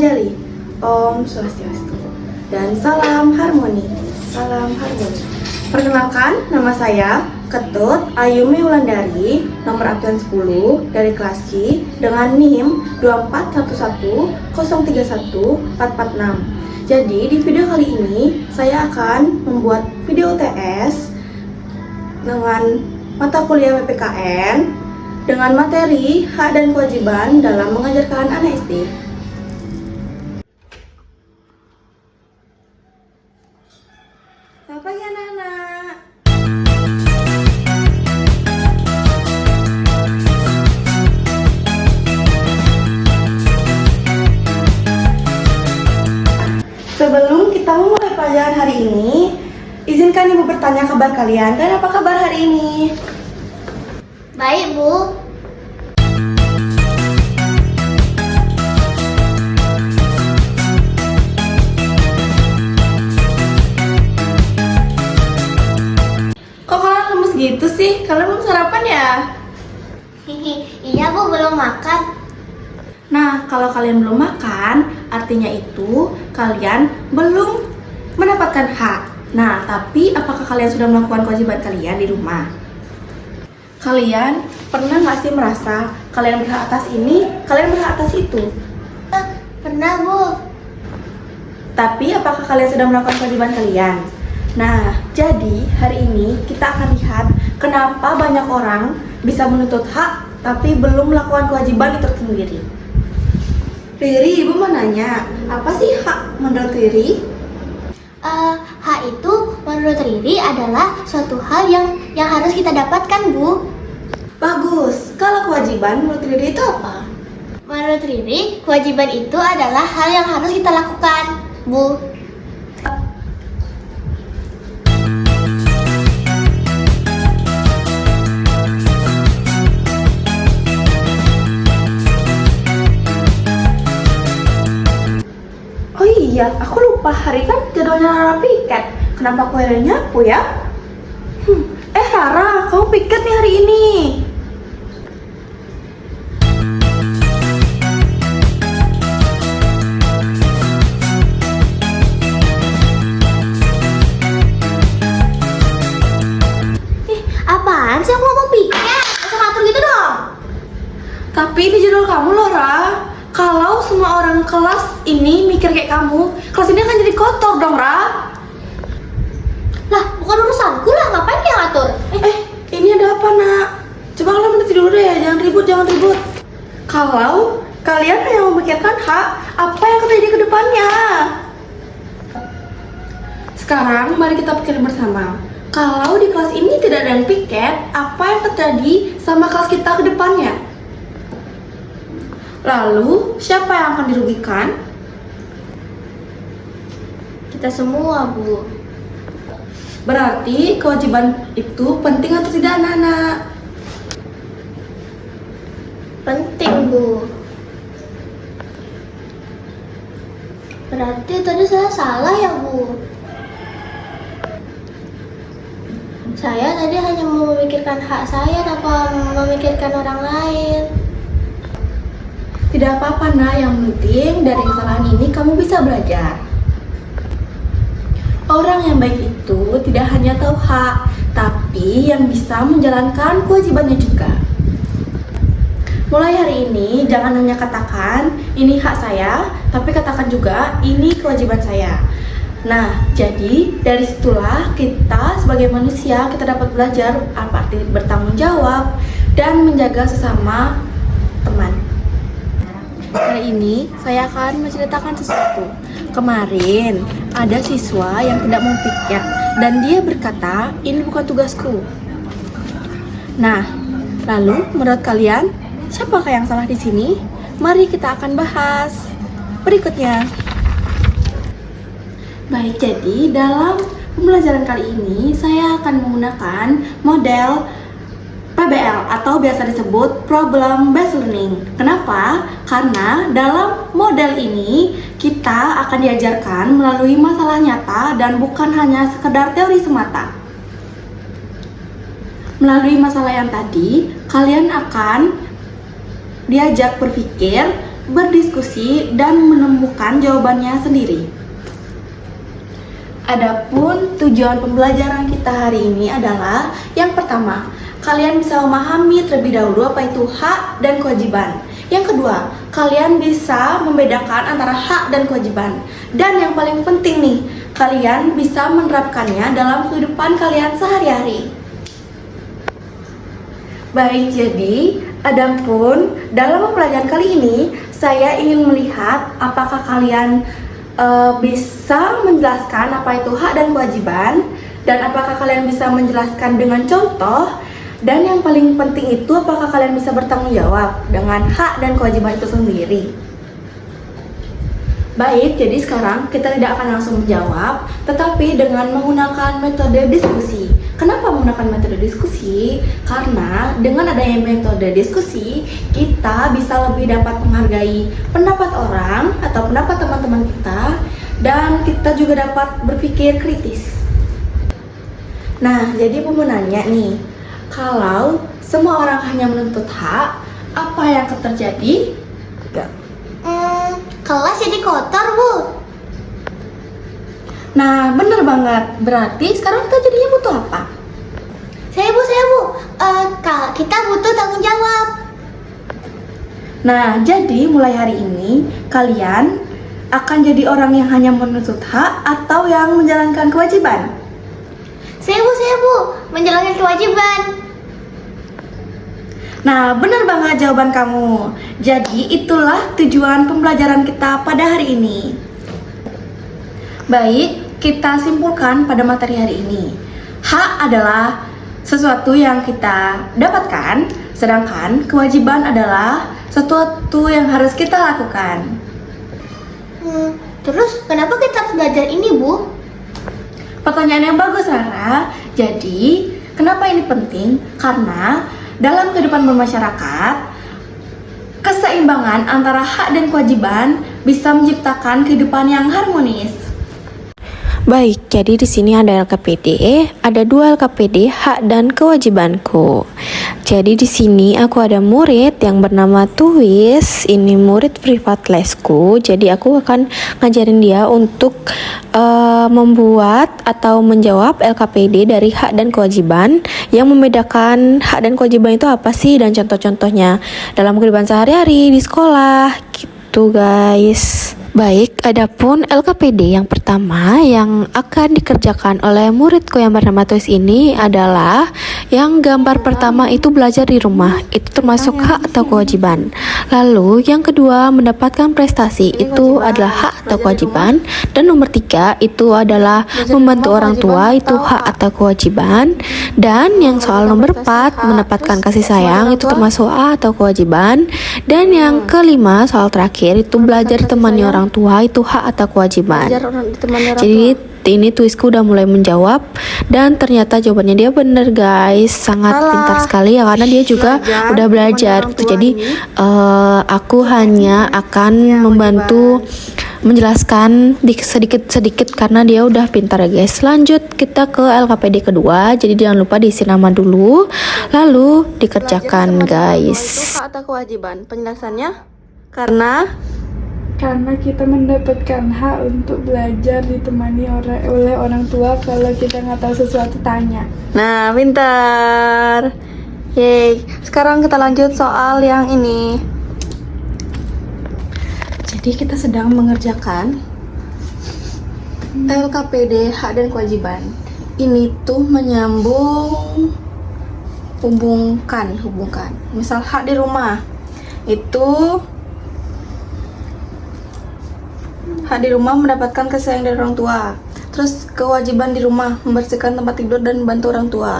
Anjali. Om Swastiastu. Dan salam harmoni. Salam harmoni. Perkenalkan, nama saya Ketut Ayumi Wulandari, nomor absen 10 dari kelas Q dengan NIM 24110314446. Jadi di video kali ini saya akan membuat video UTS dengan mata kuliah PPKN dengan materi hak dan kewajiban dalam mengajarkan anak SD. Selamat pagi anak-anak. Sebelum kita memulai pelajaran hari ini, izinkan Ibu bertanya kabar kalian dan apa kabar hari ini? Baik, Bu. Kok kalian lemes gitu sih? Kalian belum sarapan ya? Iya, Bu, belum makan. Nah, kalau kalian belum makan, artinya itu kalian belum mendapatkan hak. Nah, tapi apakah kalian sudah melakukan kewajiban kalian di rumah? Kalian pernah nggak sih merasa kalian berhak atas ini, kalian berhak atas itu? Pernah, Bu. Tapi apakah kalian sudah melakukan kewajiban kalian? Nah, jadi hari ini kita akan lihat kenapa banyak orang bisa menuntut hak tapi belum melakukan kewajiban itu sendiri. Riri, Ibu mau nanya, apa sih hak menurut Riri? Hak itu menurut Riri adalah suatu hal yang harus kita dapatkan, Bu. Bagus, kalau kewajiban menurut Riri itu apa? Menurut Riri, kewajiban itu adalah hal yang harus kita lakukan, Bu. Oh iya, aku lupa hari kan jadwalnya Rara piket. Kenapa aku hari nyapu ya? Rara, kamu piket nih hari ini. Apaan sih aku ngomong piket? Masa ngatur gitu dong? Tapi ini jadwal kamu loh, Ra. Kalau semua orang kelas ini mikir kayak kamu, kelas ini akan jadi kotor dong, Ra. Lah, bukan urusanku lah, ngapain dia ngatur? Ini ada apa, Nak? Coba kalian berhenti dulu deh, jangan ribut, jangan ribut. Kalau kalian hanya memikirkan hak, apa yang akan terjadi ke depannya? Sekarang, mari kita pikir bersama. Kalau di kelas ini tidak ada yang piket, apa yang terjadi sama kelas kita ke depannya? Lalu, siapa yang akan dirugikan? Kita semua, Bu. Berarti kewajiban itu penting atau tidak, anak-anak? Penting, Bu. Berarti tadi saya salah ya, Bu? Saya tadi hanya mau memikirkan hak saya tanpa memikirkan orang lain. Tidak apa-apa, Nak. Yang penting dari kesalahan ini kamu bisa belajar. Orang yang baik itu tidak hanya tahu hak, tapi yang bisa menjalankan kewajibannya juga. Mulai hari ini, jangan hanya katakan, ini hak saya, tapi katakan juga, ini kewajiban saya. Nah, jadi dari situlah kita sebagai manusia, kita dapat belajar arti bertanggung jawab dan menjaga sesama teman. Hari ini saya akan menceritakan sesuatu. Kemarin ada siswa yang tidak mau piket dan dia berkata, ini bukan tugasku. Nah, lalu menurut kalian siapakah yang salah di sini? Mari kita akan bahas berikutnya. Baik, jadi dalam pembelajaran kali ini saya akan menggunakan model PBL atau biasa disebut Problem Based Learning. Kenapa? Karena dalam model ini kita akan diajarkan melalui masalah nyata dan bukan hanya sekedar teori semata. Melalui masalah yang tadi, kalian akan diajak berpikir berdiskusi dan menemukan jawabannya sendiri. Adapun tujuan pembelajaran kita hari ini adalah yang pertama, kalian bisa memahami terlebih dahulu apa itu hak dan kewajiban. Yang kedua, kalian bisa membedakan antara hak dan kewajiban. Dan yang paling penting nih, kalian bisa menerapkannya dalam kehidupan kalian sehari-hari. Baik, jadi adapun dalam pembelajaran kali ini saya ingin melihat apakah kalian bisa menjelaskan apa itu hak dan kewajiban, dan apakah kalian bisa menjelaskan dengan contoh, dan yang paling penting itu apakah kalian bisa bertanggung jawab dengan hak dan kewajiban itu sendiri. Baik, jadi sekarang kita tidak akan langsung menjawab, tetapi dengan menggunakan metode diskusi. Kenapa menggunakan metode diskusi? Karena dengan adanya metode diskusi, kita bisa lebih dapat menghargai pendapat orang atau pendapat teman-teman kita, dan kita juga dapat berpikir kritis. Nah, jadi aku mau nanya nih, kalau semua orang hanya menuntut hak, apa yang akan terjadi? Kelas jadi kotor, Bu. Nah, bener banget. Berarti sekarang kita jadinya butuh apa? Saya Bu. Kita butuh tanggung jawab. Nah, jadi mulai hari ini kalian akan jadi orang yang hanya menuntut hak atau yang menjalankan kewajiban? Saya Bu, menjalankan kewajiban. Nah, benar banget jawaban kamu. Jadi, itulah tujuan pembelajaran kita pada hari ini. Baik, kita simpulkan pada materi hari ini. Hak adalah sesuatu yang kita dapatkan, sedangkan kewajiban adalah sesuatu yang harus kita lakukan. Terus kenapa kita harus belajar ini, Bu? Pertanyaan yang bagus, Rara. Jadi, kenapa ini penting? Karena dalam kehidupan bermasyarakat, keseimbangan antara hak dan kewajiban bisa menciptakan kehidupan yang harmonis. Baik, jadi di sini ada LKPD, ada 2 LKPD, hak dan kewajibanku. Jadi di sini aku ada murid yang bernama Tuis, ini murid privat lesku. Jadi aku akan ngajarin dia untuk membuat atau menjawab LKPD dari hak dan kewajiban, yang membedakan hak dan kewajiban itu apa sih, dan contoh-contohnya dalam kehidupan sehari-hari di sekolah gitu, guys. Baik, adapun LKPD yang pertama yang akan dikerjakan oleh muridku yang bernama Tuis ini adalah yang gambar pertama itu belajar di rumah, itu termasuk hak atau kewajiban. Lalu yang kedua mendapatkan prestasi, itu adalah hak atau kewajiban. Dan nomor 3 itu adalah membantu orang tua, itu hak atau kewajiban. Dan yang soal nomor 4 mendapatkan kasih sayang, itu termasuk hak atau kewajiban. Dan yang kelima soal terakhir itu belajar ditemani orang tua, itu hak atau kewajiban. Jadi ini Tuisku udah mulai menjawab, dan ternyata jawabannya dia bener, guys. Sangat pintar sekali ya, karena dia juga udah belajar gitu. Jadi aku hanya akan membantu menjelaskan sedikit-sedikit karena dia udah pintar ya, guys. Lanjut kita ke LKPD kedua. Jadi jangan lupa diisi nama dulu, lalu dikerjakan, guys. Hak atau kewajiban? Penjelasannya? Karena kita mendapatkan hak untuk belajar ditemani oleh orang tua. Kalau kita nggak tahu sesuatu, tanya. Nah, pintar. Yeay. Sekarang kita lanjut soal yang ini. Jadi kita sedang mengerjakan LKPD hak dan kewajiban. Ini tuh menyambung, hubungkan. Misal hak di rumah itu hak di rumah mendapatkan kasih sayang dari orang tua. Terus kewajiban di rumah membersihkan tempat tidur dan membantu orang tua.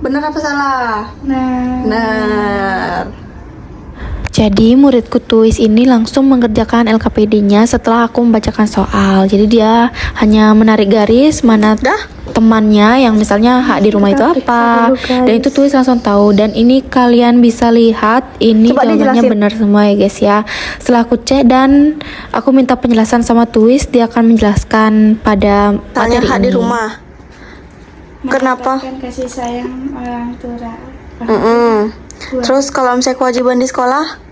Benar apa salah? Benar. Jadi muridku Tuis ini langsung mengerjakan LKPD-nya setelah aku membacakan soal. Jadi dia hanya menarik garis mana temannya yang misalnya hak di rumah itu apa, dan itu Tuis langsung tahu. Dan ini kalian bisa lihat, ini Coba jawabannya dijelasin. benar semua ya, guys ya. Setelah aku cek dan aku minta penjelasan sama Tuis, dia akan menjelaskan pada Tanya materi hak ini. di rumah. Kenapa? Mendapatkan kasih sayang orang tua. Terus kalau misalnya kewajiban di sekolah?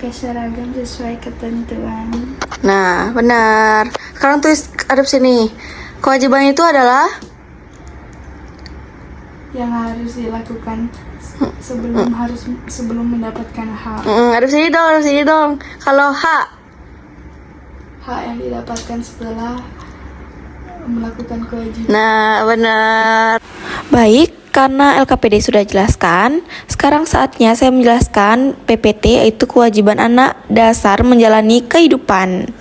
memakai seragam sesuai ketentuan. Nah, benar. Sekarang tulis hadap sini. Kewajiban itu adalah Yang harus dilakukan sebelum mendapatkan hak. hadap sini dong. Kalau hak. Hak yang didapatkan setelah melakukan kewajiban. Nah, benar. Baik, karena LKPD sudah jelaskan, sekarang saatnya saya menjelaskan PPT, yaitu kewajiban anak dasar menjalani kehidupan.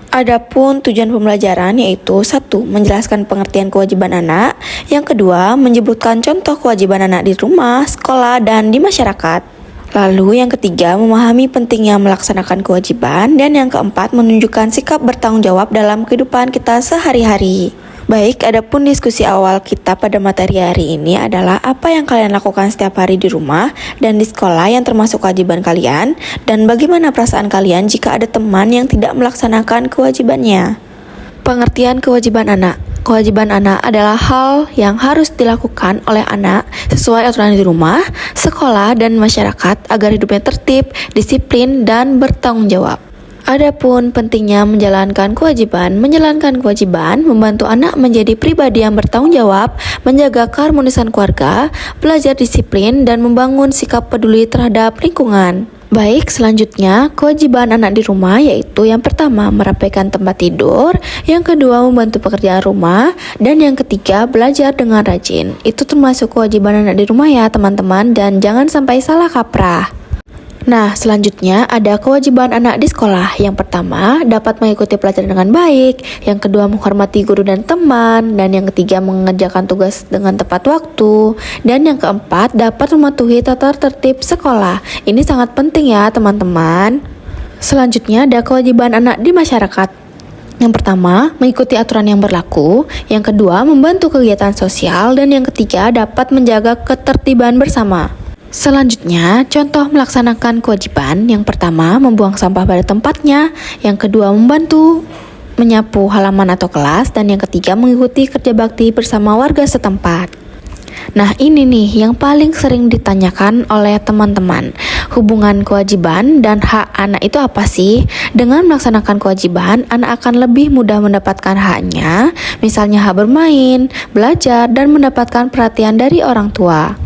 Adapun tujuan pembelajaran yaitu 1. Menjelaskan pengertian kewajiban anak. Yang kedua, menyebutkan contoh kewajiban anak di rumah, sekolah, dan di masyarakat. Lalu yang ketiga, memahami pentingnya melaksanakan kewajiban. Dan yang keempat, menunjukkan sikap bertanggung jawab dalam kehidupan kita sehari-hari. Baik, adapun diskusi awal kita pada materi hari ini adalah apa yang kalian lakukan setiap hari di rumah dan di sekolah yang termasuk kewajiban kalian, dan bagaimana perasaan kalian jika ada teman yang tidak melaksanakan kewajibannya. Pengertian kewajiban anak. Kewajiban anak adalah hal yang harus dilakukan oleh anak sesuai aturan di rumah, sekolah, dan masyarakat agar hidupnya tertib, disiplin, dan bertanggung jawab. Adapun pentingnya menjalankan kewajiban membantu anak menjadi pribadi yang bertanggung jawab, menjaga keharmonisan keluarga, belajar disiplin, dan membangun sikap peduli terhadap lingkungan. Baik, selanjutnya kewajiban anak di rumah yaitu yang pertama merapikan tempat tidur, yang kedua membantu pekerjaan rumah, dan yang ketiga belajar dengan rajin. Itu termasuk kewajiban anak di rumah ya teman-teman, dan jangan sampai salah kaprah. Nah, selanjutnya ada kewajiban anak di sekolah. Yang pertama, dapat mengikuti pelajaran dengan baik. Yang kedua, menghormati guru dan teman. Dan yang ketiga, mengerjakan tugas dengan tepat waktu. Dan yang keempat, dapat mematuhi tata tertib sekolah. Ini sangat penting ya, teman-teman. Selanjutnya, ada kewajiban anak di masyarakat. Yang pertama, mengikuti aturan yang berlaku. Yang kedua, membantu kegiatan sosial. Dan yang ketiga, dapat menjaga ketertiban bersama. Selanjutnya, contoh melaksanakan kewajiban. Yang pertama, membuang sampah pada tempatnya. Yang kedua, membantu menyapu halaman atau kelas. Dan yang ketiga, mengikuti kerja bakti bersama warga setempat. Nah, ini nih yang paling sering ditanyakan oleh teman-teman. Hubungan kewajiban dan hak anak itu apa sih? Dengan melaksanakan kewajiban, anak akan lebih mudah mendapatkan haknya. Misalnya hak bermain, belajar, dan mendapatkan perhatian dari orang tua.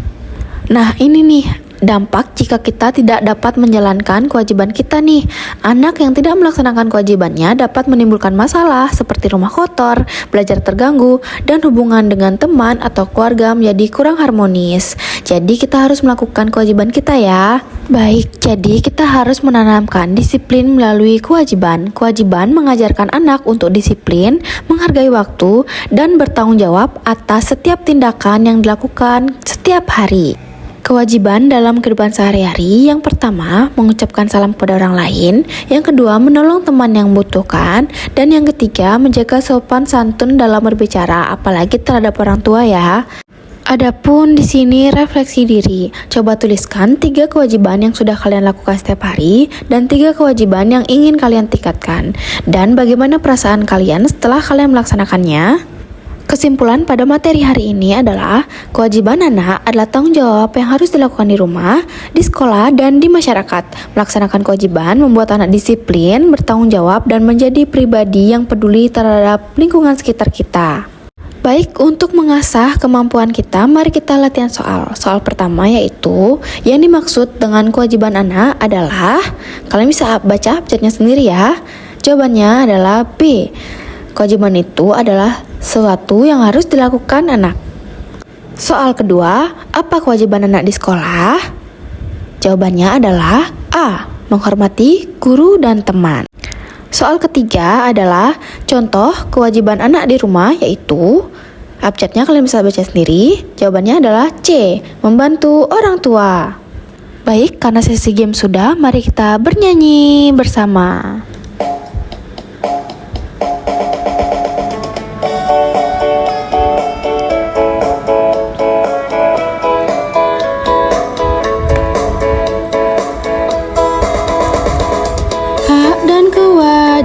Nah, ini nih dampak jika kita tidak dapat menjalankan kewajiban kita nih. Anak yang tidak melaksanakan kewajibannya dapat menimbulkan masalah seperti rumah kotor, belajar terganggu, dan hubungan dengan teman atau keluarga menjadi kurang harmonis. Jadi kita harus melakukan kewajiban kita ya. Baik, jadi kita harus menanamkan disiplin melalui kewajiban. Kewajiban mengajarkan anak untuk disiplin, menghargai waktu, dan bertanggung jawab atas setiap tindakan yang dilakukan setiap hari. Kewajiban dalam kehidupan sehari-hari, yang pertama mengucapkan salam kepada orang lain, yang kedua menolong teman yang membutuhkan, dan yang ketiga menjaga sopan santun dalam berbicara, apalagi terhadap orang tua ya. Adapun di sini refleksi diri. Coba tuliskan 3 kewajiban yang sudah kalian lakukan setiap hari dan 3 kewajiban yang ingin kalian tingkatkan. Dan bagaimana perasaan kalian setelah kalian melaksanakannya? Kesimpulan pada materi hari ini adalah kewajiban anak adalah tanggung jawab yang harus dilakukan di rumah, di sekolah, dan di masyarakat. Melaksanakan kewajiban membuat anak disiplin, bertanggung jawab, dan menjadi pribadi yang peduli terhadap lingkungan sekitar kita. Baik, untuk mengasah kemampuan kita, mari kita latihan soal. Soal pertama yaitu, yang dimaksud dengan kewajiban anak adalah, kalian bisa baca abjadnya sendiri ya. Jawabannya adalah B. Kewajiban itu adalah sesuatu yang harus dilakukan anak. Soal kedua, apa kewajiban anak di sekolah? Jawabannya adalah A. Menghormati guru dan teman. Soal ketiga adalah contoh kewajiban anak di rumah, yaitu abjadnya kalian bisa baca sendiri. Jawabannya adalah C. Membantu orang tua. Baik, karena sesi game sudah, mari kita bernyanyi bersama.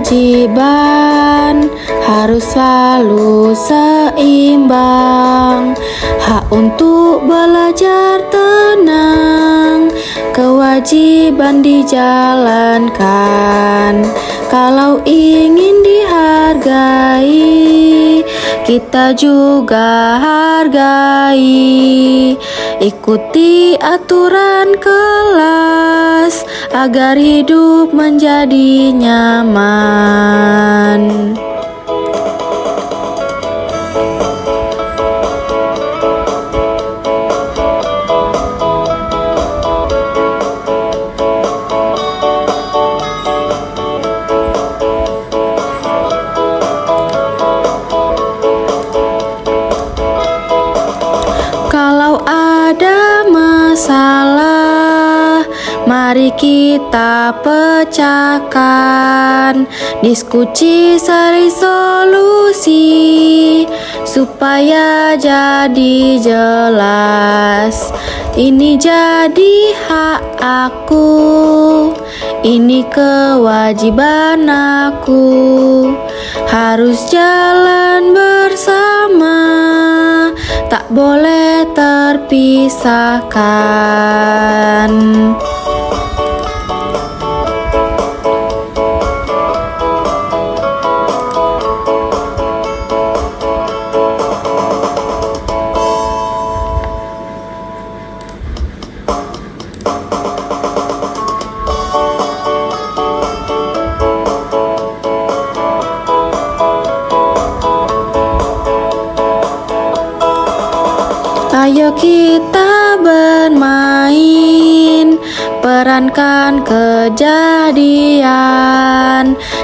Kewajiban harus selalu seimbang. Hak untuk belajar tenang, kewajiban dijalankan. Kalau ingin dihargai, kita juga hargai. Ikuti aturan kelas agar hidup menjadi nyaman. Kalau ada masalah, mari kita pecahkan. Diskusi cari solusi supaya jadi jelas. Ini jadi hak aku, ini kewajiban aku. Harus jalan bersama, tak boleh terpisahkan. Ayo kita bermain, perankan kejadian,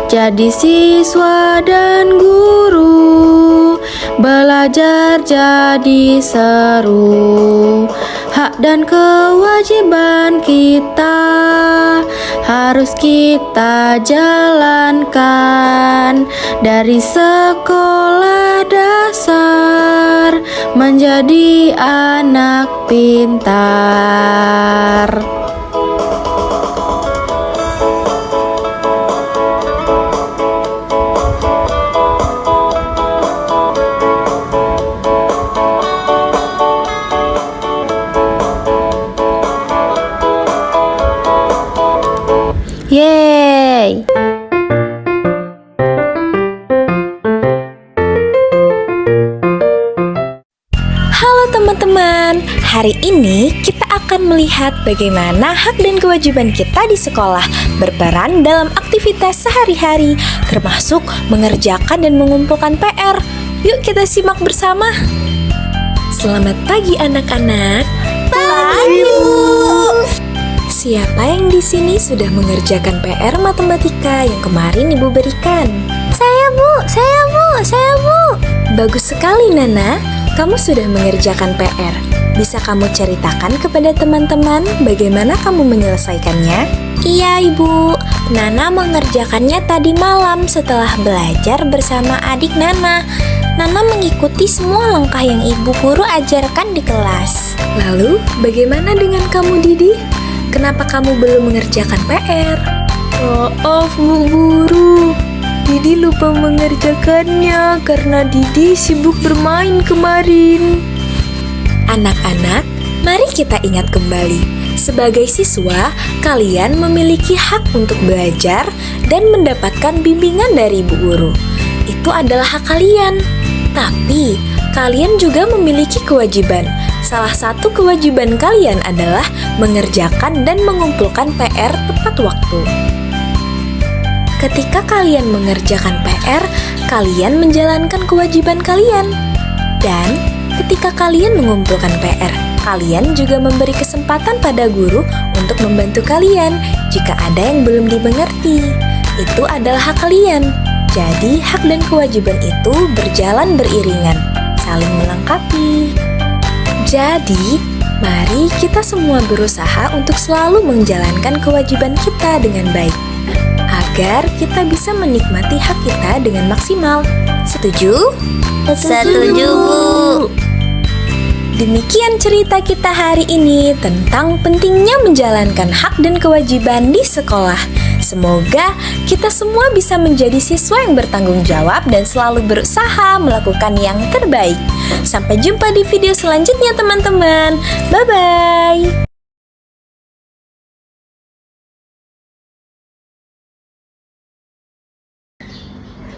jadi siswa dan guru, belajar jadi seru. Hak dan kewajiban kita harus kita jalankan, dari sekolah dasar menjadi anak pintar. Yeay! Halo teman-teman, hari ini kita akan melihat bagaimana hak dan kewajiban kita di sekolah berperan dalam aktivitas sehari-hari, termasuk mengerjakan dan mengumpulkan PR. Yuk kita simak bersama. Selamat pagi anak-anak. Pagi, Bu. Siapa yang di sini sudah mengerjakan PR matematika yang kemarin Ibu berikan? Saya, Bu. Bagus sekali, Nana. Kamu sudah mengerjakan PR. Bisa kamu ceritakan kepada teman-teman bagaimana kamu menyelesaikannya? Iya, Ibu. Nana mengerjakannya tadi malam setelah belajar bersama adik Nana. Nana mengikuti semua langkah yang Ibu Guru ajarkan di kelas. Lalu, bagaimana dengan kamu, Didi? Kenapa kamu belum mengerjakan PR? Maaf, Bu Guru. Didi lupa mengerjakannya karena Didi sibuk bermain kemarin. Anak-anak, mari kita ingat kembali. Sebagai siswa, kalian memiliki hak untuk belajar dan mendapatkan bimbingan dari Ibu Guru. Itu adalah hak kalian. Tapi, kalian juga memiliki kewajiban. Salah satu kewajiban kalian adalah mengerjakan dan mengumpulkan PR tepat waktu. Ketika kalian mengerjakan PR, kalian menjalankan kewajiban kalian. Dan ketika kalian mengumpulkan PR, kalian juga memberi kesempatan pada guru untuk membantu kalian jika ada yang belum dimengerti. Itu adalah hak kalian. Jadi, hak dan kewajiban itu berjalan beriringan, saling melengkapi. Jadi, mari kita semua berusaha untuk selalu menjalankan kewajiban kita dengan baik, agar kita bisa menikmati hak kita dengan maksimal. Setuju? Setuju, Bu. Demikian cerita kita hari ini tentang pentingnya menjalankan hak dan kewajiban di sekolah. Semoga kita semua bisa menjadi siswa yang bertanggung jawab dan selalu berusaha melakukan yang terbaik. Sampai jumpa di video selanjutnya, teman-teman. Bye-bye.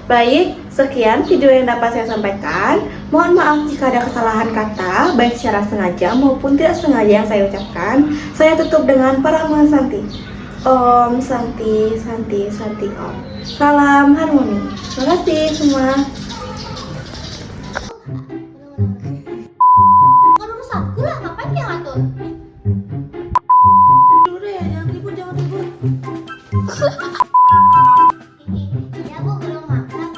Baik, sekian video yang dapat saya sampaikan. Mohon maaf jika ada kesalahan kata, baik secara sengaja maupun tidak sengaja yang saya ucapkan. Saya tutup dengan Parama Santi. Om Santi, Santi, Santi Om. Salam harmoni. Terima kasih semua. Kan urusanku lah, ngapain dia ngatur? Dulu deh, jangan ribut, jangan ribut. Iya bu, belum makan.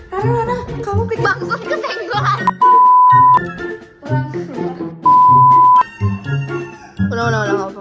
Kalau Rana, kamu kejar Bangsat kesenggolan. ulang. Ulang.